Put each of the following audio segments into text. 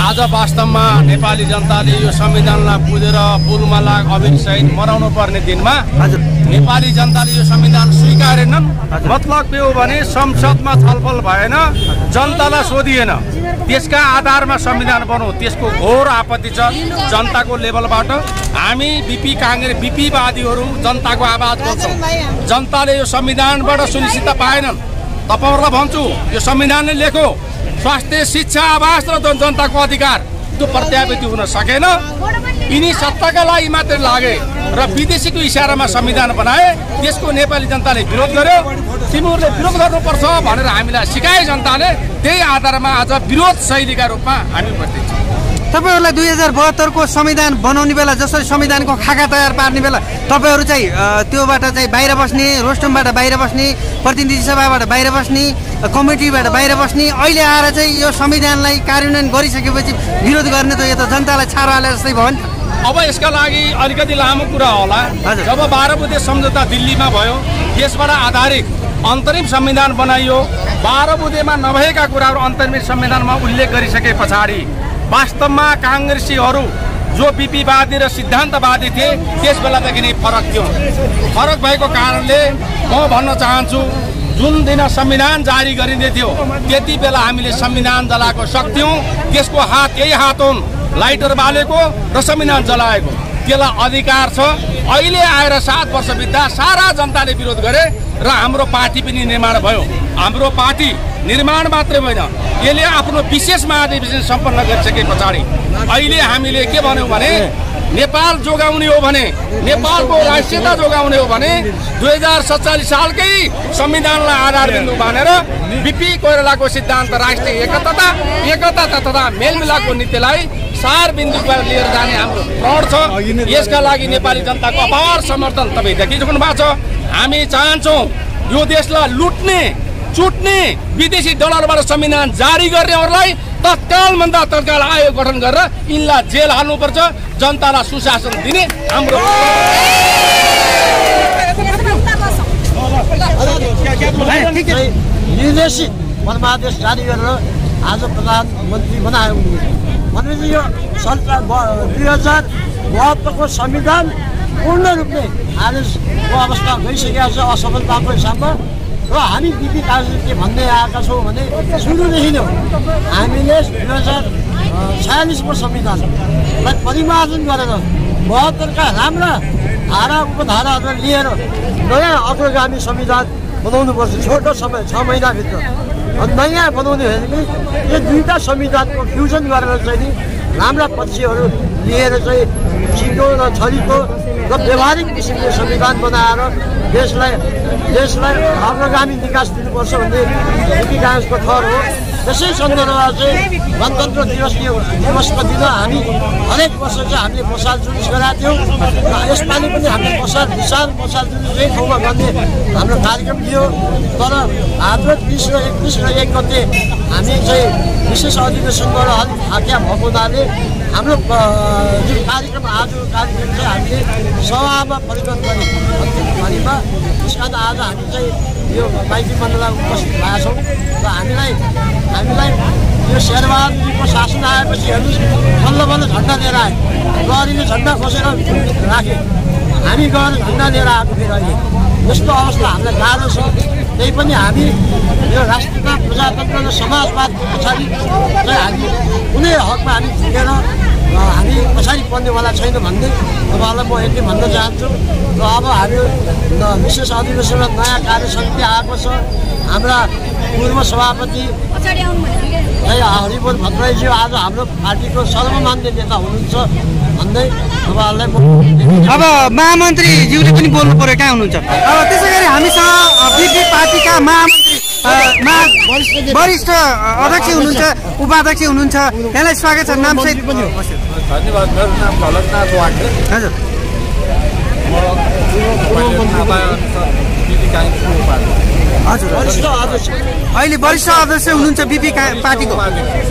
आज वास्तवमा नेपाली जनताले यो संविधानलाई बुझेर फुलमाला अबिरसहित मनाउनु पर्ने दिनमा नेपाली जनताले यो संविधान स्वीकारेनन्। मतलब के हो भने संसदमा छलफल भएन, जनतालाई सोधिएन, त्यसका आधारमा संविधान बनाऊ, त्यसको घोर आपत्ति छ जनताको लेभलबाट। हामी बीपीवादीहरू जनताको आवाज बोल्छौँ। जनताले यो संविधानबाट सुनिश्चितता पाएनन्। तपाईहरुलाई भन्छु, यो संविधानले लेख्यो स्वास्थ्य, शिक्षा, आवास र जनताको अधिकार त्यो प्रत्याभूति हुन सकेन। यिनी सत्ताका लागि मात्र लागे र विदेशीको इशारामा संविधान बनाए। त्यसको नेपाली जनताले विरोध गर्यो। तिमीहरूले विरोध गर्नुपर्छ भनेर हामीलाई सिकाए जनताले। त्यही आधारमा आज विरोध शैलीका रूपमा हामी उपस्थित छौँ। तपाईहरुलाई 2072 को संविधान बनाउने बेला, जसरी संविधानको खाका तयार पार्ने बेला तपाईहरु चाहिँ त्योबाट चाहिँ बाहिर बस्ने, रोस्टमबाट बाहिर बस्ने, प्रतिनिधि सभाबाट बाहिर बस्ने, कमिटीबाट बाहिर बस्ने, अहिले आएर चाहिँ यो संविधानलाई कार्यान्वयन गरिसकेपछि विरोध गर्ने त यो त जनतालाई छारो हाले जस्तै भयो नि। अब यसका लागि अलिकति लामो कुरा होला। जब 12 बुँदे सम्झौता दिल्लीमा भयो, त्यसबाट आधारित अन्तरिम संविधान बनाइयो। 12 बुँदेमा नभएका कुराहरू अन्तरिम संविधानमा उल्लेख गरिसके पछाडि वास्तवमा कांग्रेसीहरू जो बीपीवादी र सिद्धान्तवादी थिए त्यस बेलादेखि नै फरक थियो। फरक भएको कारणले म भन्न चाहन्छु, जुन दिन संविधान जारी गरिँदै थियो त्यति बेला हामीले संविधान जलाएको सक्थ्यौँ। त्यसको हात यही हात हुन्, लाइटर बालेको र संविधान जलाएको। त्यसलाई अधिकार छ। अहिले आएर 7 वर्ष बित्दा सारा जनताले विरोध गरे र हाम्रो पार्टी पनि निर्माण भयो। हाम्रो पार्टी निर्माण मात्रै होइन, यसले आफ्नो विशेष महाधिवेशन सम्पन्न गरिसके पछाडि अहिले हामीले के भन्यौँ भने नेपाल जोगाउने हो भने, नेपालको राष्ट्रियता जोगाउने हो भने 2047 सालकै संविधानलाई आधारबिन्दु मानेर बीपी कोइरालाको सिद्धान्त राष्ट्रिय एकता तथा मेलमिलापको नीतिलाई सार बिन्दुमा लिएर जाने हाम्रो प्रण छ। यसका लागि नेपाली जनताको अपार समर्थन तपाईँ देखिसक्नु भएको छ। हामी चाहन्छौँ यो देशलाई लुट्ने, चुट्ने, विदेशी डलरबाट संविधान जारी गर्नेहरूलाई तत्कालभन्दा तत्काल आयोग गठन गरेर यिनलाई जेल हाल्नुपर्छ। जनतालाई सुशासन दिने हाम्रो निर्देशित परमादेश जारी गरेर आज प्रधानमन्त्री बनायो। भनेपछि यो 2072 को संविधान पूर्ण रूपले आजको अवस्था गइसकेको छ असफलताको हिसाबमा। र हामी बीपी काङ्ग्रेसले के भन्दै आएका छौँ भने सुरुदेखि नै हामीले 2046 को संविधानलाई परिमार्जन गरेर 72 का राम्रा धारा उपधाराहरू लिएर नयाँ अग्रगामी संविधान बनाउनुपर्छ। छोटो समय 6 महिनाभित्र नयाँ बनाउने हो भने यो दुईटा संविधानको फ्युजन गरेर चाहिँ नि राम्रा पक्षहरू लिएर चाहिँ छिटो र छरितो र व्यवहारिक किसिमको संविधान बनाएर देशलाई अग्रगामी विकास दिनुपर्छ भन्ने बीपी काङ्ग्रेसको थर हो। त्यसै सन्दर्भमा चाहिँ गणतन्त्र दिवसको दिन हामी हरेक वर्ष चाहिँ हामीले मसाल जुलुस गरेका थियौँ। यसपालि पनि हामीले विशाल मसाल जुलुस यही ठाउँमा गर्ने हाम्रो कार्यक्रम थियो। तर भाद्र 20 र 21 र 1 गते हामी चाहिँ विशेष अधिवेशनबाट अलिक थाक्या भएको हुनाले हाम्रो जुन कार्यक्रम आजको कार्यक्रम चाहिँ हामीले सभामा परिवर्तन गर्ने अन्तिममा। त्यस कारण आज हामी चाहिँ यो माइती मण्डलमा उपस्थित भएका छौँ र हामीलाई यो शेरबहादुरजीको शासन आएपछि हेर्नुहोस् बल्ल झन्डा लिएर आयो। गरीले झन्डा खोसेर राखे, हामी गएर झन्डा लिएर आएको फेरि अहिले यस्तो अवस्था हामीलाई गाह्रो छ। त्यही पनि हामी यो राष्ट्रियता, प्रजातन्त्र र समाजवाद पछाडि चाहिँ हामी कुनै हकमा हामी झुकेर हामी पछाडि पर्नेवाला छैन भन्ने तपाईँहरूलाई म यति भन्न चाहन्छु। र अब हामी विशेष अधिवेशनमा नयाँ कार्य समिति आएको छ। हाम्रा पूर्व सभापति हरिबोल भट्टराईज्यू आज हाम्रो पार्टीको सर्वमान्य नेता हुनुहुन्छ भन्दै तपाईँहरूलाई अब महामन्त्रीज्यूले पनि बोल्नु पर्यो, कहाँ हुनुहुन्छ? अब त्यसै गरी हामीसँग बीपी पार्टीका महामन्त्री वरिष्ठ अध्यक्ष हुनुहुन्छ, उपाध्यक्ष हुनुहुन्छ, यहाँलाई स्वागत छ। नाम सहित धन्यवाद। मेरो नाम ढलकनाथ वाग्ले। हजुर, हजुर अहिले वरिष्ठ अध्यक्ष हुनुहुन्छ बीपी पार्टीको।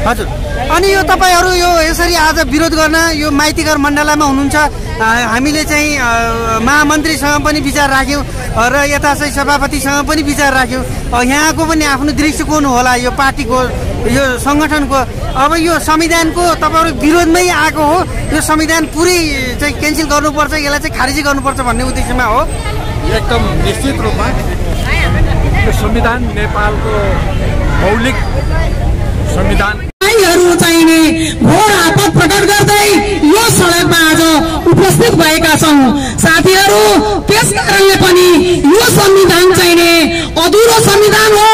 हजुर, अनि यो तपाईँहरू यो यसरी आज विरोध गर्न यो माइतीघर मण्डलामा हुनुहुन्छ। हामीले चाहिँ महामन्त्रीसँग पनि विचार राख्यौँ र यता चाहिँ सभापतिसँग पनि विचार राख्यौँ। यहाँको पनि आफ्नो दृष्टिकोण होला यो पार्टीको, यो सङ्गठनको अब यो संविधानको तपाईँहरू विरोधमै आएको हो, यो संविधान पुरै चाहिँ क्यान्सल गर्नुपर्छ, यसलाई चाहिँ खारिज गर्नुपर्छ भन्ने उद्देश्यमा हो? एकदम निश्चित रूपमा यो संविधान नेपालको मौलिक संविधान चाहिने घोर आपत प्रकट गर्दै यो सडकमा आज उपस्थित भएका छौँ। साथीहरू, त्यस कारणले पनि यो संविधान चाहिने अधुरो संविधान हो।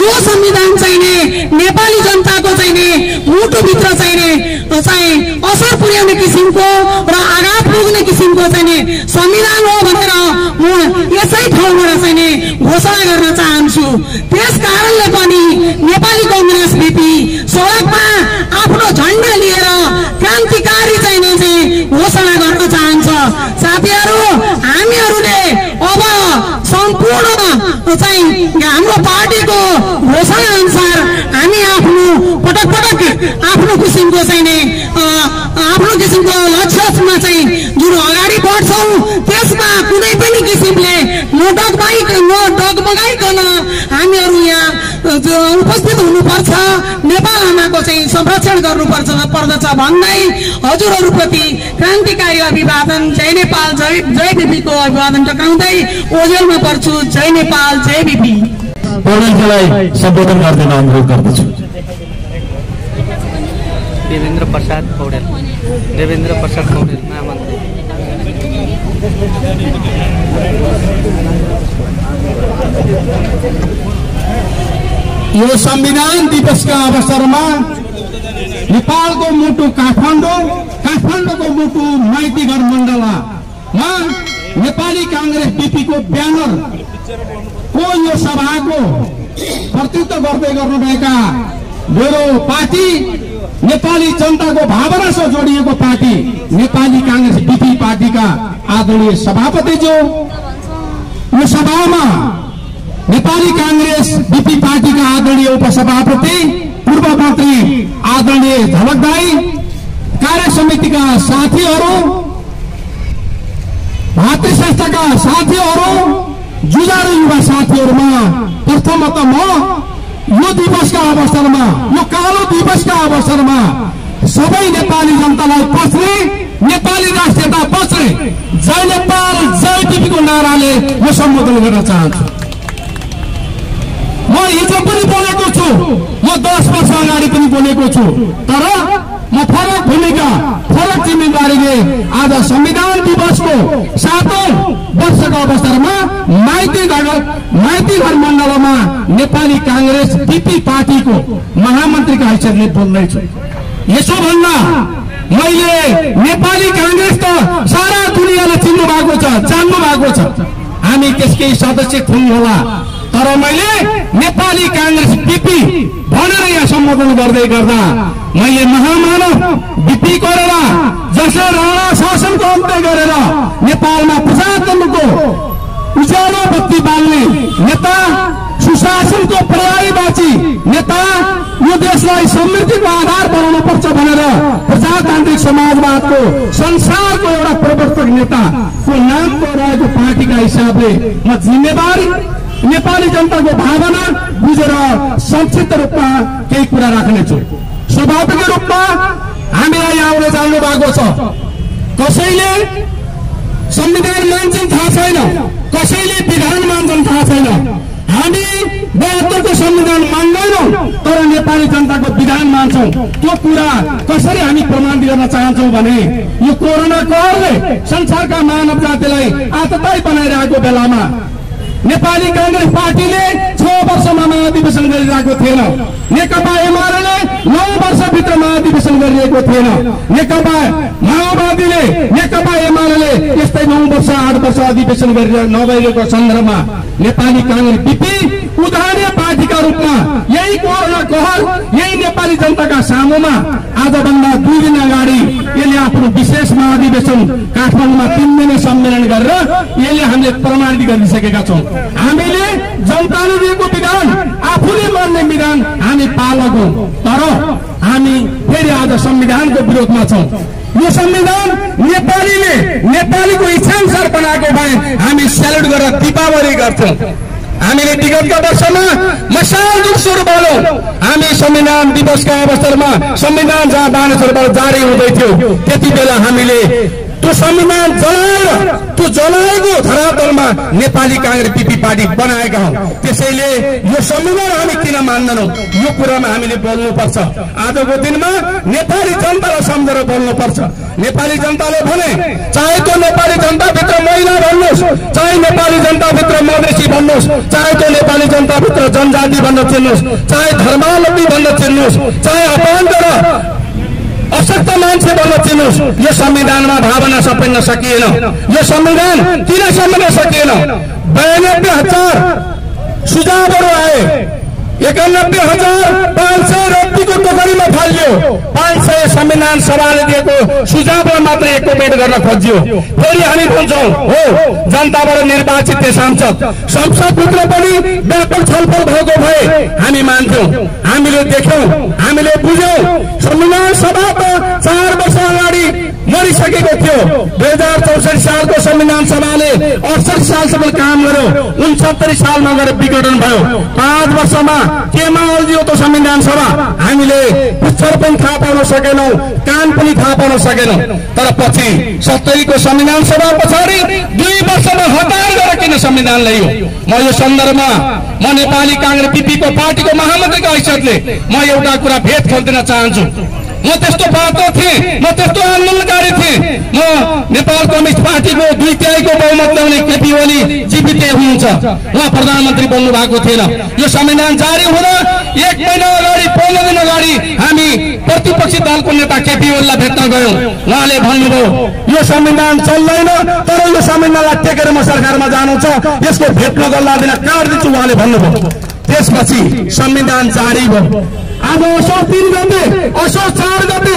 यो संविधान चाहिने नेपाली जनताको चाहिने मुटुभित्र चाहिने असर पुर्याउने किसिमको र आघात पुग्ने किसिमको चाहिने संविधान हो भनेर म यसै ठाउँबाट चाहिने घोषणा गर्न चाहन्छु। त्यस कारणले पनि नेपाली कांग्रेस बीपी सडकमा आफ्नो झण्डा लिएर क्रान्तिकारी चाहिने घोषणा गर्न चाहन्छ। साथीहरू, हामीहरूले अब सम्पूर्ण चाहिँ हाम्रो पार्टीको घोषणा अनुसार हामी आफ्नो पटक पटक आफ्नो किसिमको चाहिने आफ्नो किसिमको लक्ष्यमा चाहिँ जुन अगाडि बढ्छौँ त्यसमा कुनै पनि किसिमले डगमगाइकन हामीहरू यहाँ उपस्थित हुनुपर्छ, नेपाल आमाको चाहिँ संरक्षण गर्नुपर्दछ भन्दै हजुरहरूप्रति क्रान्तिकारी अभिवादन, जय नेपाल जय बीपीको अभिवादन टक्राउँदै ओझेलमा पर्छु। जय नेपाल जय बीपी। पौडेलजीलाई सम्बोधन गर्दैन अनुरोध गर्दछु। देवेन्द्र प्रसाद पौडेल महामन्त्री। यो संविधान दिवसका अवसरमा नेपालको मुटु काठमाडौँको मुटु माइतीघर मण्डलामा नेपाली कांग्रेस बीपीको ब्यानर को यो सभाको प्रतिनिधित्व गर्दै गर्नुभएका मेरो पार्टी नेपाली जनताको भावनासँग जोडिएको पार्टी नेपाली कांग्रेस बीपी पार्टीका आदरणीय सभापतिज्यू, यो सभामा नेपाली कांग्रेस बीपी पार्टीका आदरणीय उपसभापति पूर्व मन्त्री आदरणीय झलकदाई, कार्य समितिका साथीहरू, भातृ संस्थाका साथीहरू, जुझारू युवा साथीहरूमा प्रथमतः म यो दिवसका अवसरमा, यो कालो दिवसका अवसरमा सबै नेपाली जनतालाई पस्ने, नेपाली राष्ट्रियता बच्ने जय नेपाल जय बीपीको नाराले म सम्बोधन गर्न चाहन्छु। म हिजो पनि बोलेको छु, म 10 वर्ष अगाडि पनि बोलेको छु, तर म फरक भूमिका फरक जिम्मेवारीले आज संविधान दिवसको 7औं वर्षको अवसरमा माइतीघर मण्डलमा नेपाली कांग्रेस बीपी पार्टीको महामन्त्रीका हैसियतले बोल्दैछु। यसो भन्दा मैले नेपाली कांग्रेस त सारा दुनियाँले चिन्नु भएको छ, जान्नु भएको छ, हामी त्यसकै सदस्य थियौँ होला, तर मैले नेपाली कांग्रेस बीपी भनेर यहाँ सम्बोधन गर्दै गर्दा मैले महामानव बीपी गरेर जसले राणा शासनको अन्त्य गरेर नेपालमा 75 उज्यालो बत्ती बाल्ने नेता, सुशासनको पर्यायवाची नेता, यो देशलाई समृद्धिको आधार बनाउनु पर्छ भनेर प्रजातान्त्रिक समाजवादको संसारको एउटा प्रवर्तक नेताको नामको रहेको पार्टीका हिसाबले म जिम्मेवारी नेपाली जनताको भावना बुझेर संक्षिप्त रूपमा केही कुरा राख्नेछु। स्वाभाविक रूपमा हामीलाई आउने जानु भएको छ, कसैले संविधान मान्छन् थाहा छैन, कसैले विधान मान्छन् थाहा छैन। हामी 72 को संविधान मान्दैनौँ तर नेपाली जनताको विधान मान्छौँ। त्यो कुरा कसरी हामी प्रमाण गर्न चाहन्छौँ भने यो कोरोना कहरले संसारका मानव जातिलाई आतताई बनाइरहेको बेलामा नेपाली कांग्रेस पार्टीले 6 वर्षमा महाधिवेशन गरिरहेको थिएन, नेकपा एमाले 9 वर्षभित्र महाधिवेशन गरिरहेको थिएन, नेकपा माओवादीले नेकपा एमाले यस्तै 9 वर्ष 8 वर्ष अधिवेशन गरेर नभइरहेको सन्दर्भमा नेपाली कांग्रेस बीपी उदाहरणीय पार्टीका रूपमा यही कोरोना कहर, यही नेपाली जनताका सामुमा आजभन्दा 2 दिन अगाडि यसले आफ्नो विशेष महाधिवेशन काठमाडौँमा 3 दिने सम्मेलन गरेर यसले हामीले प्रमाणित गरिसकेका छौँ। हामीले जनताले दिएको विधान, आफूले मान्ने विधान हामी पालक हौँ, तर हामी फेरि आज संविधानको विरोधमा छौँ। यो संविधान नेपालीले नेपालीको इच्छा अनुसार बनाएको भए हामी सेल्युट गरेर दीपावली गर्छौँ। हामीले विगतका वर्षमा मसाल जुन सुरु भयो हामी संविधान दिवसका अवसरमा संविधान जहाँ मानिसहरूबाट जारी हुँदै थियो त्यति बेला हामीले त्यो संविधान जलाएको धरातलमा नेपाली कांग्रेस बीपी पार्टी बनाएका हौं। त्यसैले यो संविधान हामी किन मान्दैनौं यो कुरामा हामीले बोल्नुपर्छ। आजको दिनमा नेपाली जनतालाई सम्झेर बोल्नुपर्छ। नेपाली जनताले भने चाहे त्यो नेपाली जनताभित्र महिला भन्नुहोस्, चाहे नेपाली जनताभित्र मधेसी भन्नुहोस्, चाहे त्यो नेपाली जनताभित्र जनजाति भन्न चिन्नुहोस्, चाहे धर्मावलम्बी भन्न चिन्नुहोस्, चाहे अपाङ्ग र अशक्त मान्छे भन्न चिन्नुहोस्, यो संविधानमा भावना समेट्न सकिएन। यो संविधान किन समेट्न सकिएन? 92,000 सुझावहरू आए, 91,500 रत्तीको टोकरीमा फालियो। 500 संविधान सभाले दिएको सुझावलाई मात्र एकैपेट गर्न खोजियो। फेरि हामी भन्छौँ हो जनताबाट निर्वाचित सांसद संसदभित्र पनि व्यापक छलफल भएको भए हामी मान्थ्यौँ, हामीले देख्यौँ, हामीले बुझ्यौँ। संविधान सभाको 4 वर्ष अगाडि मरिसकेको थियो। 2064 सालको संविधान सभाले 68 सालसम्म काम गर्यो। 69 सालमा गएर विघटन भयो। 5 वर्षमा केमा अल्झियो त संविधान सभा? हामीले पुच्छर पनि थाहा पाउन सकेनौं, कान पनि थाहा पाउन सकेनौं। तर पछि 70 को संविधान सभा पछाडि 2 वर्षमा हतार गरेर किन संविधान ल्याइयो? म यो सन्दर्भमा म नेपाली कांग्रेस बीपीको पार्टीको महामन्त्रीको हैसियतले म एउटा कुरा भेट खोल्दिन चाहन्छु। म त्यस्तो बाटो थिएँ, म त्यस्तो आन्दोलनकारी थिएँ। म नेपाल कम्युनिस्ट पार्टीको 2/3 को बहुमत ल्याउने केपी ओली जीवित हुनुहुन्छ, उहाँ प्रधानमन्त्री बन्नु भएको थिएन। यो संविधान जारी हुँदा 1 महिना अगाडि 15 दिन अगाडि हामी प्रतिपक्षी दलको नेता केपी ओलीलाई भेट्न गयौं। उहाँले भन्नुभयो यो संविधान चल्दैन, तर यो संविधानलाई टेकेर म सरकारमा जानु छ, यसको भेट्न गल्ला दिन काट्दिन्छु उहाँले भन्नुभयो। त्यसपछि संविधान जारी भयो। आज असोज 3 गते, असोज 4 गते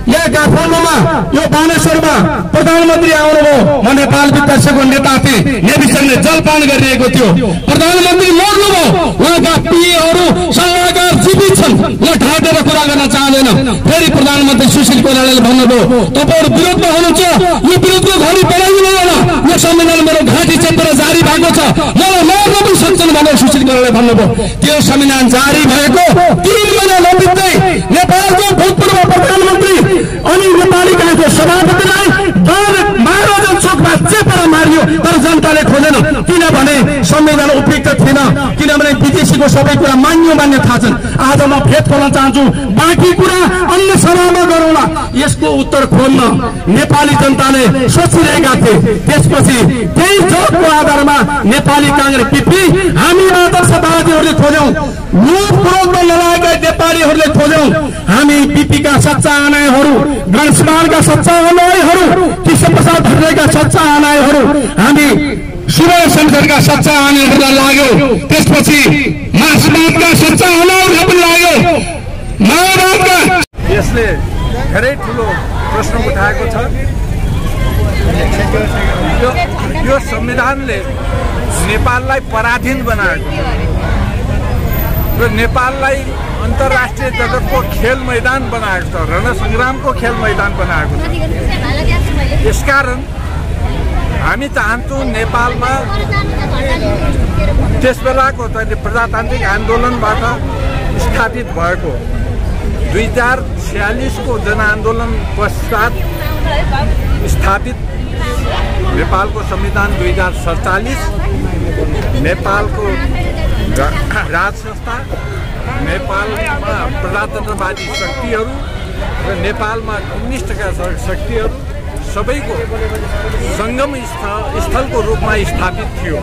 यहाँ काठमाडौँमा यो बानेश्वरमा प्रधानमन्त्री आउनुभयो। म नेपाल विपक्षको नेता थिएँ, नेविसनले जलपान गरिरहेको थियो। प्रधानमन्त्री मर्नुभयो, उहाँका पिएहरू सल्लाहकार जीवित छन्, म ढाँटेर कुरा गर्न चाहँदैन। फेरि प्रधानमन्त्री सुशील कोइरालाले भन्नुभयो तपाईहरु विरोधमा हुनुहुन्छ, यो विरोधको घडी बनाइदिनु होला, यो संविधान मेरो घाँटी चेपेर जारी भएको छ, मलाई मर्न पनि सक्छन् भनेर सुशील कोइरालाले भन्नुभयो। त्यो संविधान जारी भएको 3 महिना नबित्दै नेपालको भूतपूर्व प्रधानमन्त्री अनि नेपाली कांग्रेसको सभापतिलाई 12 चोकमा चेपेर मारियो। तर जनताले खोजेन, किनभने संविधान उपयुक्त थिएन, किनभने विदेशीको सबै कुरा मान्य थाहा छन्। आज म भेट गर्न चाहन्छु, बाँकी कुरा अन्य सभामा गरौँला। यसको उत्तर खोज्न नेपाली जनताले सोचिरहेका थिए। त्यसपछि त्यही जोडको आधारमा नेपाली कांग्रेस बीपी हामी आदर्शवादीहरूले खोज्यौं, लोभ क्रोधमा लडाएका नेपालीहरूले खोज्यौं। हामी बीपीका सच्चा अनुयायीहरू, गणेशमानका सच्चा अनुयायीहरू, कृष्णप्रसाद भट्टराईका सच्चा अनुयायीहरू, हामी सुभाष शंकरका सच्चा अनुयायीहरूलाई लाग्यो। त्यसपछि मार्क्सवादका सच्चा अनुयायीहरूलाई पनि लाग्यो। माओवादका यसले धेरै ठुलो प्रश्न उठाएको छ। यो संविधानले नेपाललाई पराधीन बनाएको छ र नेपाललाई अन्तर्राष्ट्रिय जगतको खेल मैदान बनाएको छ, रणसंग्रामको खेल मैदान बनाएको छ। यसकारण हामी चाहन्छौँ नेपालमा त्यसबेलाको प्रजातान्त्रिक आन्दोलनबाट स्थापित भएको 2046 को जनआन्दोलन पश्चात स्थापित नेपालको संविधान 2047, नेपालको राज संस्था, नेपालमा प्रजातन्त्रवादी शक्तिहरू र नेपालमा कम्युनिस्टका शक्तिहरू सबैको संगम स्थलको रूपमा स्थापित थियो।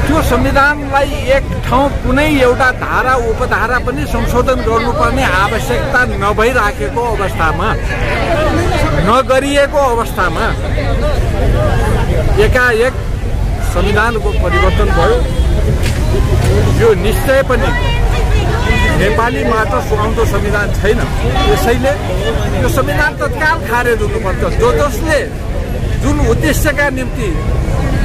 त्यो संविधानलाई एक ठाउँ कुनै एउटा धारा उपधारा पनि संशोधन गर्नुपर्ने आवश्यकता नभइराखेको अवस्थामा, नगरिएको अवस्थामा एकाएक संविधानको परिवर्तन भयो। यो निश्चय पनि नेपाली मात्र सुहाउँदो संविधान छैन। यसैले यो संविधान तत्काल खारेज हुनुपर्छ। जसले जुन उद्देश्यका निम्ति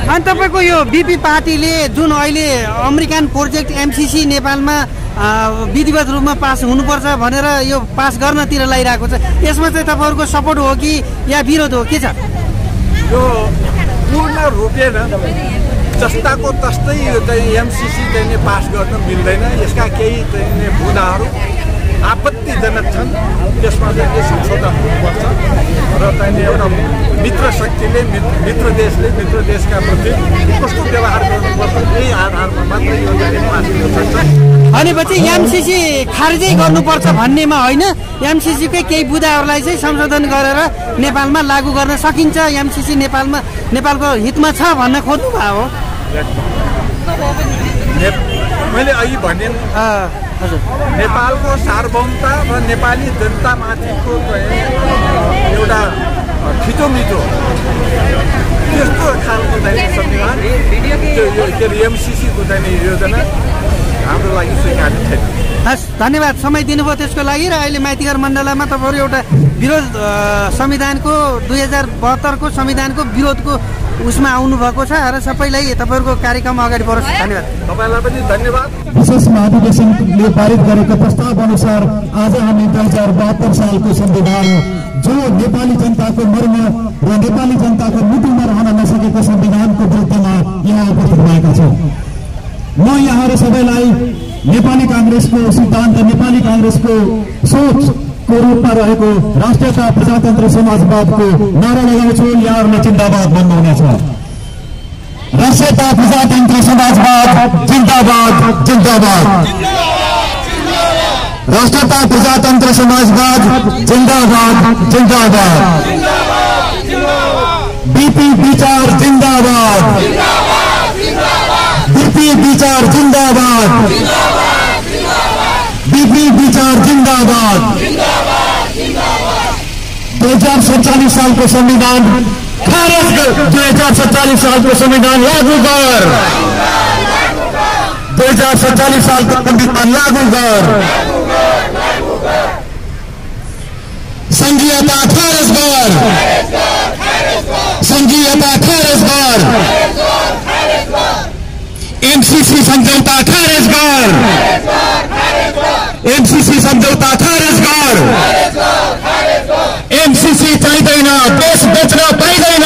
अनि तपाईको यो बीपी पार्टीले जुन अहिले अमेरिकन प्रोजेक्ट एमसीसी नेपालमा विधिवत रूपमा पास हुनुपर्छ भनेर यो पास गर्नतिर लागिरहेको छ, यसमा चाहिँ तपाईहरुको सपोर्ट हो कि या विरोध हो, के छ? यो पूर्ण रूपले जस्ताको तस्तै यो चाहिँ एमसीसी चाहिँ पास गर्न मिल्दैन। यसका केही चाहिँ बुदाहरू आपत्तिजनक छन्, त्यसमा चाहिँ संशोधन हुनुपर्छ र चाहिँ एउटा मित्र शक्तिले मित्र देशले मित्र देशका प्रति कस्तो व्यवहार गर्नुपर्छ यही आधारमा मात्र यो चाहिँ पास हुन सक्छ। भनेपछि एमसीसी खारिजै गर्नुपर्छ भन्नेमा होइन, एमसीसीकै केही बुदाहरूलाई चाहिँ संशोधन गरेर नेपालमा लागू गर्न सकिन्छ, एमसीसी नेपालको हितमा छ भन्न खोज्नु भयो हो। मैले अघि भने नेपालको सार्वभौमता र नेपाली जनतामाथिको एउटा छिटोमिठो त्यस्तो खालको चाहिँ संविधान के अरे एमसीसीको चाहिँ योजना हाम्रो लागि स्वीकार्य छैन। हस्, धन्यवाद समय दिनुभयो त्यसको लागि। र अहिले माइतीघर मण्डलामा तपाईँहरू एउटा विरोध संविधानको 2072को संविधानको विरोधको उसमा आउनुभएको छ र सबैलाई तपाईँहरूको कार्यक्रम अगाडि बढोस्। धन्यवाद। तपाईँलाई पनि धन्यवाद। विशेष महाधिवेशनले पारित गरेको प्रस्ताव अनुसार आज हामी 2072 सालको संविधान जो नेपाली जनताको मर्म र नेपाली जनताको मुटुमा रहन नसकेको संविधानको विरुद्धमा यहाँ उपस्थित भएका छौँ। म यहाँहरू सबैलाई नेपाली कांग्रेसको सिद्धान्त, नेपाली कांग्रेसको सोचको रूपमा रहेको राष्ट्रियता प्रजातन्त्र समाजवादको नारा लगाउँछु। यहाँहरूले जिन्दाबाद भन्नुहुनेछ। राष्ट्रियता प्रजातन्त्र समाजवाद जिन्दाबाद जिन्दाबाद। राष्ट्रियता प्रजातन्त्र समाजवाद जिन्दाबाद जिन्दाबाद। बीपी विचार जिन्दाबाद। बीपी विचार जिन्दाबाद। बीपी विचार जिन्दाबाद। 2047 सालको संविधान खारेज कर। 2047 सालको संविधान लागू कर। 2047 सालको संविधान लागू कर। संघीयता खारेज कर। संघीयता खारेज कर। एमसीसी समझौता खारेज कर। एमसीसी समझौता खारेज कर। एमसीसी चाहिँदैन, देश बेच्न पाइँदैन।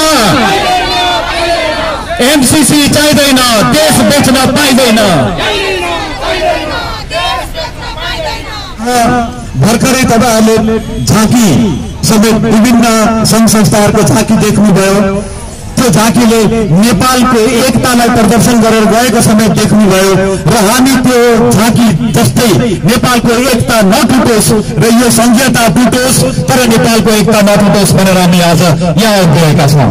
एमसीसी चाहिँदैन, देश बेच्न पाइँदैन। भर्खरै तपाईहरुले झाँकी समेत विभिन्न संघ संस्थाहरूको झाँकी देख्नुभयो। त्यो झाँकीले नेपालको एकतालाई प्रदर्शन गरेर गएको समेत देख्नुभयो र हामी त्यो झाँकी जस्तै नेपालको एकता नटुटोस् र यो संघीयता टुटोस् तर नेपालको एकता नटुटोस् भनेर हामी आज यहाँ गएका छौँ।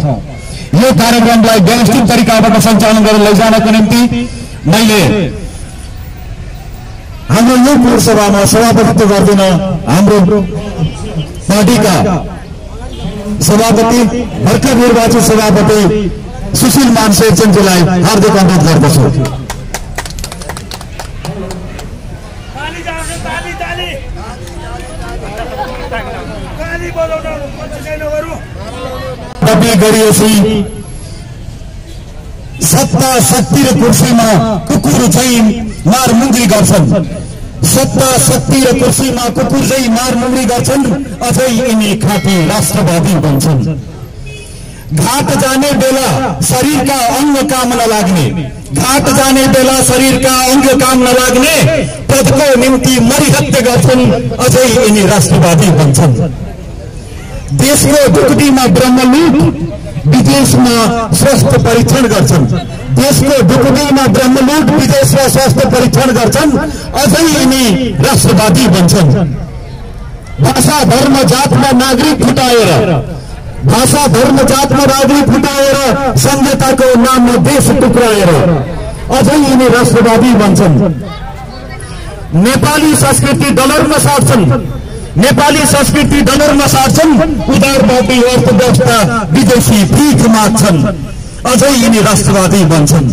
यो कार्यक्रमलाई व्यवस्थित तरिकाबाट सञ्चालन गरेर लैजानको निम्ति मैले हाम्रो यो पूर्वसभामा सभापतित्व गर्दिन हाम्रो पार्टीका सभापति भर्खर निर्वाचित सभापति सुशील मान शेरचन्दजीलाई हार्दिक अनुरोध गर्दछु। गरिएपछि सत्ता शक्ति र कुर्सीमा कुकुर चाहिँ मारमुङ्गी गर्छन्। सत्ता शक्ति र कुर्सीमा कुकुर चाहिँ मारमुङ्गी गर्छन्, अझै यिनी खाटी राष्ट्रवादी बन्छन्। घाट जाने बेला शरीरका अंग काम नलाग्ने, घाट जाने बेला शरीरका अंग काम नलाग्ने, पदको निम्ति मरिहत्या गर्छन्, अझै यिनी राष्ट्रवादी बन्छन्। देशको ढुकुटीमा ब्रह्मलुट, विदेशमा स्वास्थ्य परीक्षण गर्छन्। देशको ढुकुटीमा ब्रह्मलुट, विदेशमा स्वास्थ्य परीक्षण गर्छन्, अझै यिनी राष्ट्रवादी बन्छन्। भाषा धर्म जातमा नागरिक फुटाएर, भाषा धर्म जातमा नागरिक फुटाएर संहिताको नाममा देश टुक्राएर अझै यिनी राष्ट्रवादी बन्छन्। नेपाली संस्कृति डलरमा सार्छन्, नेपाली संस्कृति डलरमा सार्छन्, उदारवादी अर्थव्यवस्था विदेशी भीख माग्छन्, अझै यिनी राष्ट्रवादी बन्छन्।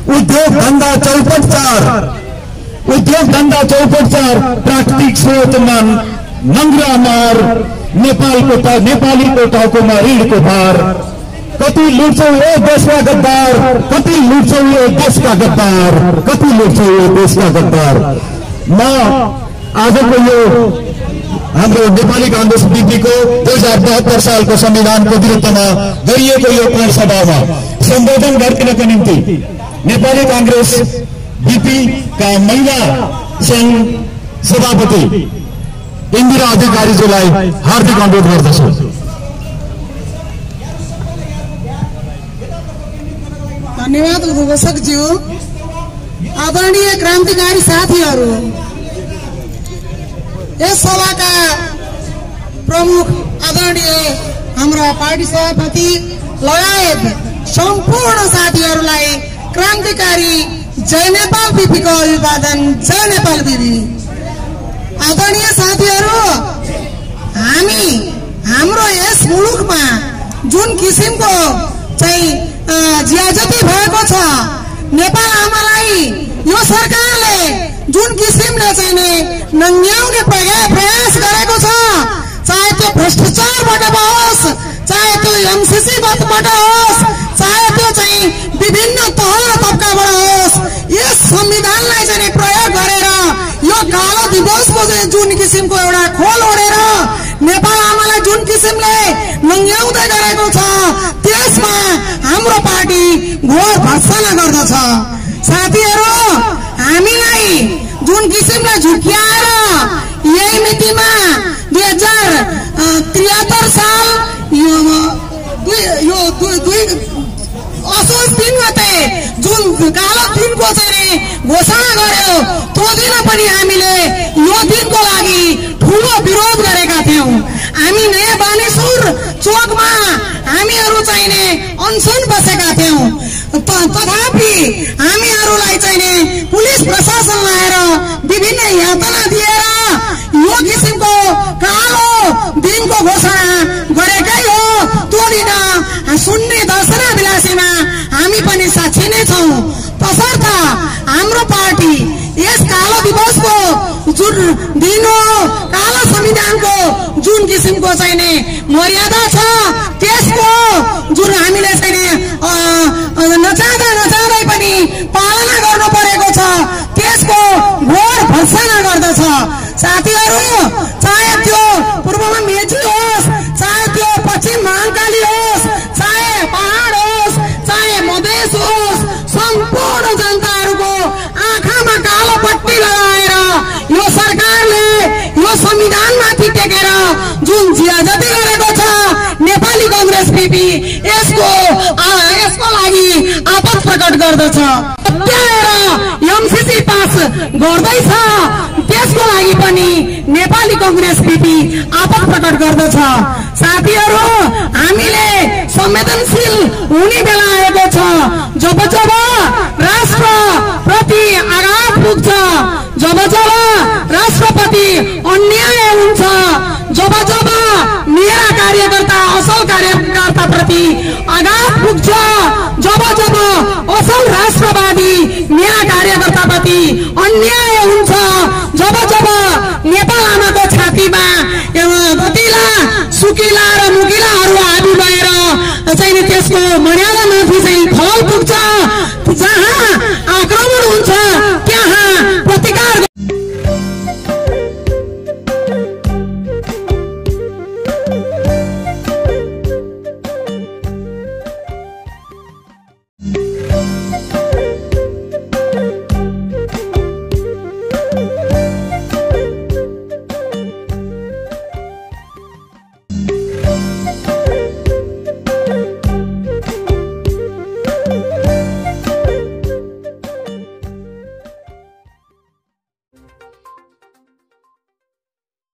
उद्योग धन्दा चौपटचार, उद्योग धन्दा चौपटचार, प्राकृतिक स्रोतमा नङ्ग्रा मार, नेपालीको टाउकोमा ऋणको भार। कति लुट्छौ यो देशका गद्दार, कति लुट्छौ यो देशका गद्दार, कति लुट्छौ यो देशका गद्दार। म आजको यो हाम्रो नेपाली कांग्रेस बीपीको 2072 सालको संविधानको विरुद्धमा गरिएको यो सभामा सम्बोधन गर्दिनको निम्ति नेपाली कांग्रेस बीपी का महिला संघ सभापति इन्दिरा अधिकारीज्यूलाई हार्दिक अनुरोध गर्दछु। धन्यवाद उद्घोषकज्यू। आदरणीय क्रान्तिकारी साथीहरू, यस सभाका प्रमुख आदरणीय हाम्रा पार्टी सभापति लगायत सम्पूर्ण साथीहरूलाई क्रान्तिकारी जय नेपाल बीपीको अभिवादन। जय नेपाल बीपी। आदरणीय साथीहरू, हामी हाम्रो यस मुलुकमा जुन किसिमको चाहिँ ज्याजती भएको छ, नेपाल आमालाई यो सरकारले जुन किसिमले चाहिँ नङ्ग्याउने प्रयास गरेको छ, चाहे त्यो भ्रष्टाचारबाट होस्, चाहे त्यो एमसीसीबाट होस्, चाहे त्यो चाहिँ विभिन्न तह तबकाबाट होस्, यस संविधानलाई चाहिँ प्रयोग गरेर यो कालो दिवसको चाहिँ जुन किसिमको एउटा खोल ओढेर नेपाल आमालाई जुन किसिमले नङ्ग्याउँदै गरेको छ, त्यसमा हाम्रो पार्टी घोर भर्त्सना गर्दछ। साथीहरू, हामीलाई जुन किसिमले झुक्याएर यही मितिमा 2073 साल यो असोज 3 गते जुन कालो दिनको चाहिँ घोषणा गर्यो, त्यो दिन पनि हामीले यो दिनको लागि ठुलो विरोध गरेका थियौँ। हामी नयाँ बानेश्वर चोकमा हामीहरू चाहिने अनसन बसेका थियौँ। तथापि हामीहरूलाई चाहिने पुलिस प्रशासन लगाएर विभिन्न यातना दिएर यो किसिमको कालो दिनको घोषणा गरेकै हो। त्यो दिन सुन्ने दर्शना विलासीमा हामी पनि साक्षी नै छौँ। तसर्थ हाम्रो पार्टी यस कालो दिवसको जुन दिन हो, कालो संविधानको जुन किसिमको चाहिने मर्यादा छ, त्यसको जुन हामीले चाहिँ नचाहँदै पनि पालना गर्नु परेको छ, त्यसको घोर भर्त्सना गर्दछ। साथीहरू, चाहे त्यो पूर्वमा मेची होस्, चाहे त्यो पश्चिम महाकाली होस्, चाहे पहाड होस्, चाहे मधेस होस्, सम्पूर्ण जनताहरूको आँखामा कालो पट्टी लगाएर यो सरकारले यो संविधानमाथि टेकेर जुन ज्याजती गरेको छ नेपाली कांग्रेस बीपी, यसको लागि आपत प्रकट गर्दछ। एमसीसी पास गर्दैछ, त्यसको लागि पनि नेपाली कांग्रेस बीपी आपत प्रकट गर्दछ। साथीहरू, हामीले संवेदनशील हुने बेला आएको छ। जब जब राष्ट्र प्रति आघात पुग्छ, जब जब राष्ट्रपति अन्याय हुन्छ, जब जब मेरा कार्यकर्ता असल कार्यकर्ता प्रति आघात पुग्छ, जब जब असल राष्ट्रवादी मेरा कार्यकर्ता प्रति अन्याय